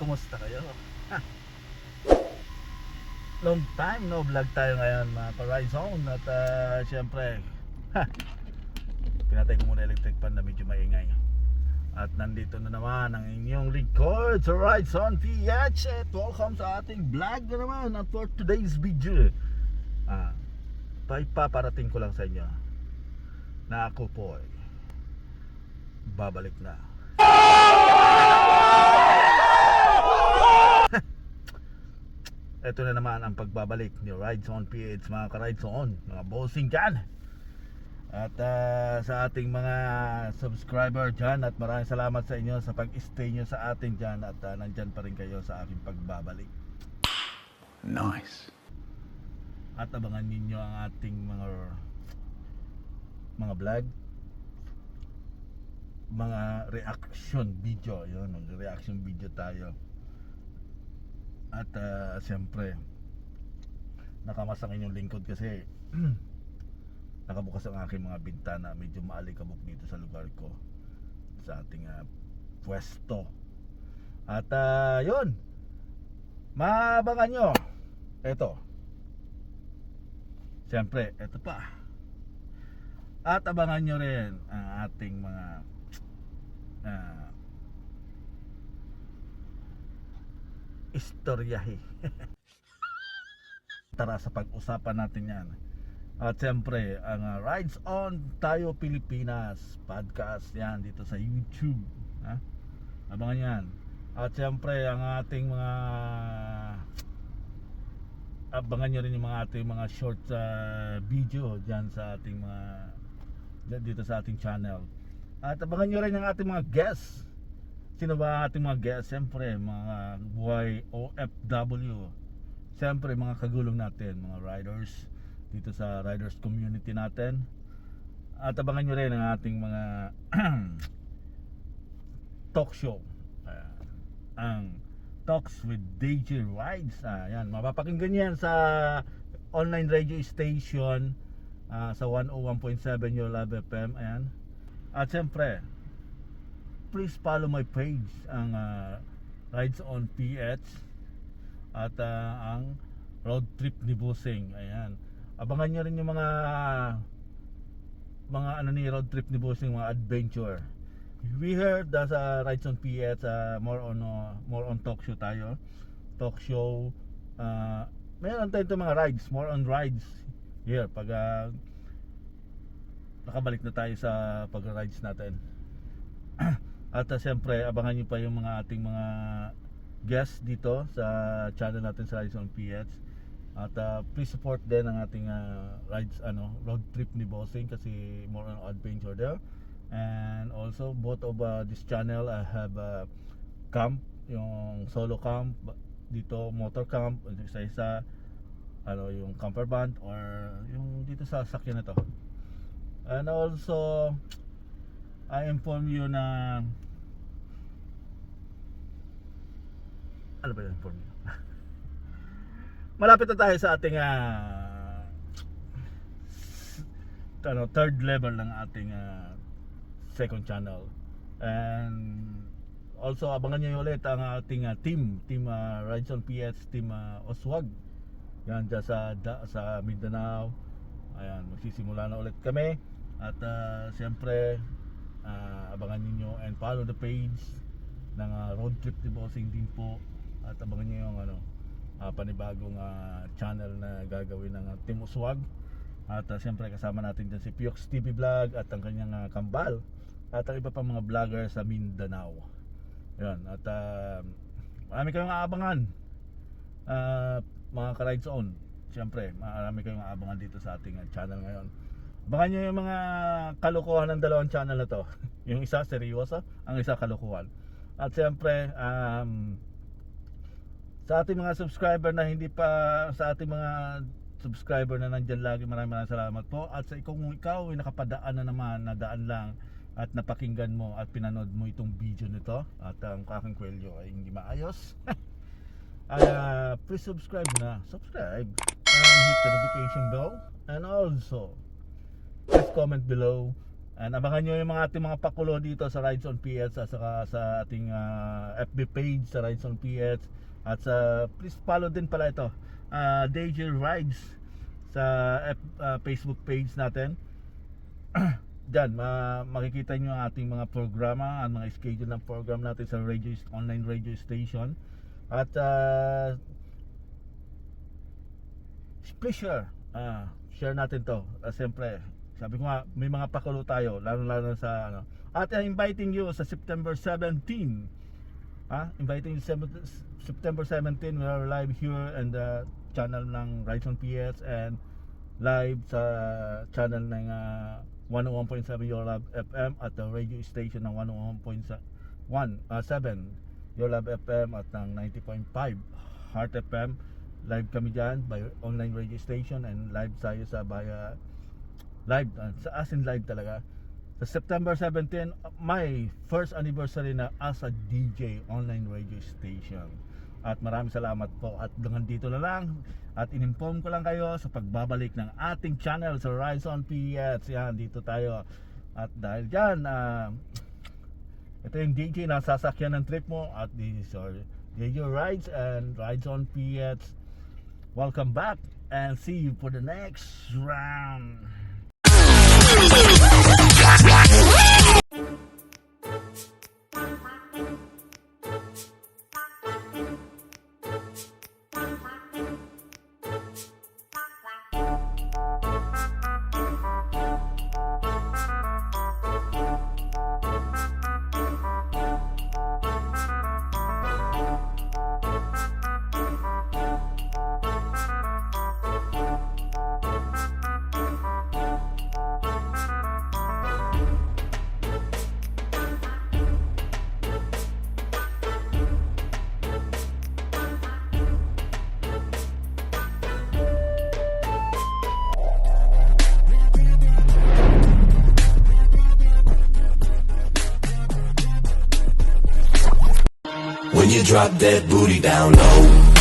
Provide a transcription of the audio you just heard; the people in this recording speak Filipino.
kumusta kayo? Ha, long time no vlog tayo ngayon mga ka-Ride Zone. At syempre pinatay ko muna electric fan na medyo maingay. At nandito na naman ang inyong record sa Ride Zone PH. At welcome sa ating vlog na naman. At for today's video, paparating ko lang sa inyo na ako po ay babalik na. Ito na naman ang pagbabalik ni Ride Zone PH, mga ka-Ride Zone, mga bossing dyan. At sa ating mga subscriber dyan, at maraming salamat sa inyo sa pag-stay nyo sa atin dyan. At nandyan pa rin kayo sa aking pagbabalik. Nice. At abangan ninyo ang ating mga vlog, mga reaction video. Yun, mag-reaction video tayo. At siyempre nakamasang inyong lingkod kasi nakabukas ang aking mga bintana. Medyo maalikabok dito sa lugar ko, sa ating pwesto. At yun, maabangan nyo. Eto, siyempre, eto pa. At abangan nyo rin ang ating mga istoryahe. Tara sa pag-usapan natin yan. At siyempre ang Rides On Tayo Pilipinas podcast yan dito sa YouTube, ha? Abangan yan. At siyempre ang ating mga abangan nyo rin yung mga ating mga short video dyan sa ating mga dito sa ating channel. At abangan nyo rin ang ating mga guests. Sino ba ang ating mga guests? Siyempre mga buhay OFW. Siyempre mga kagulong natin, mga riders dito sa riders community natin. At abangan nyo rin ang ating mga talk show, ang Talks with DJ Rides. Yan, mapapakinggan yan sa online radio station, sa 101.7 Your Love FM. Ayan. At siyempre, please follow my page, ang Rides On PH, at ang Road Trip ni Busing. Ayan. Abangan nyo rin yung mga ano ni Road Trip ni Busing, mga adventure. We heard sa Rides On PH, more on talk show tayo. Talk show, mayroon tayo itong mga rides, more on rides. Here, pag nakabalik na tayo sa pag-rides natin. At siyempre, abangan nyo pa yung mga ating mga guests dito sa channel natin sa Rides On PH. At please support din ang ating rides, road trip ni Bossing, kasi more on adventure there. And also both of this channel I have camp, yung solo camp dito, motor camp, isa-isa, yung camper van or yung dito sa sakyan na to. And also I inform you na ano ba yung inform you? Malapit na tayo sa ating third level ng ating second channel. And also abangan nyo ulit ang ating team Rides On PH, team Oswag. Yan dyan sa Mindanao. Ayan, magsisimula na ulit kami. At siyempre abangan niyo and follow the page ng Road Trip ni Bossing din po. At abangan niyo yung panibagong channel na gagawin ng Team Uswag. At siyempre kasama natin dyan si Piox TV Vlog at ang kanyang kambal at ang iba pang mga vlogger sa Mindanao. Yan. At marami kayong aabangan, mga ka-Rides On. Siyempre marami kayong aabangan dito sa ating channel ngayon. Abangan nyo yung mga kalokohan ng dalawang channel na to. Yung isa seryoso, ang isa kalokohan. At siyempre sa ating mga subscriber na hindi pa, sa ating mga subscriber na nandyan lagi, maraming salamat po. At sa kung ikaw ay nakapadaan na naman, nadaan lang at napakinggan mo at pinanood mo itong video nito at ang aking kwelyo ay hindi maayos, please subscribe and hit the notification bell, and also please comment below And abangan nyo yung mga ating mga pakulo dito sa Rides on PH at saka sa ating FB page sa Rides on PH. At please follow din pala ito, DJ Rides sa Facebook page natin. Diyan, makikita nyo ang ating mga programa, ang mga schedule ng program natin sa online radio station. At please share natin to. Siyempre, sabi ko nga, may mga pakulo tayo, lalo sa ano. At inviting you sa September 17. Inviting you September 17, we are live here in the channel ng Rides on PH and live sa channel ng 101.7 Your Love FM at the radio station ng 101.7 Your Love FM at ng 90.5 Heart FM. Live kami dyan by online radio station and live tayo sa live, as in live talaga. Sa September 17, my first anniversary na as a DJ online radio station. At maraming salamat po. At hanggang dito na lang. At in-inform ko lang kayo sa pagbabalik ng ating channel sa Rides on PH. Yan, dito tayo. At dahil dyan, ito yung DJ na sasakyan ng trip mo. At this is your DJ Rides and Rides on PH. Welcome back and see you for the next round. When you drop that booty down low.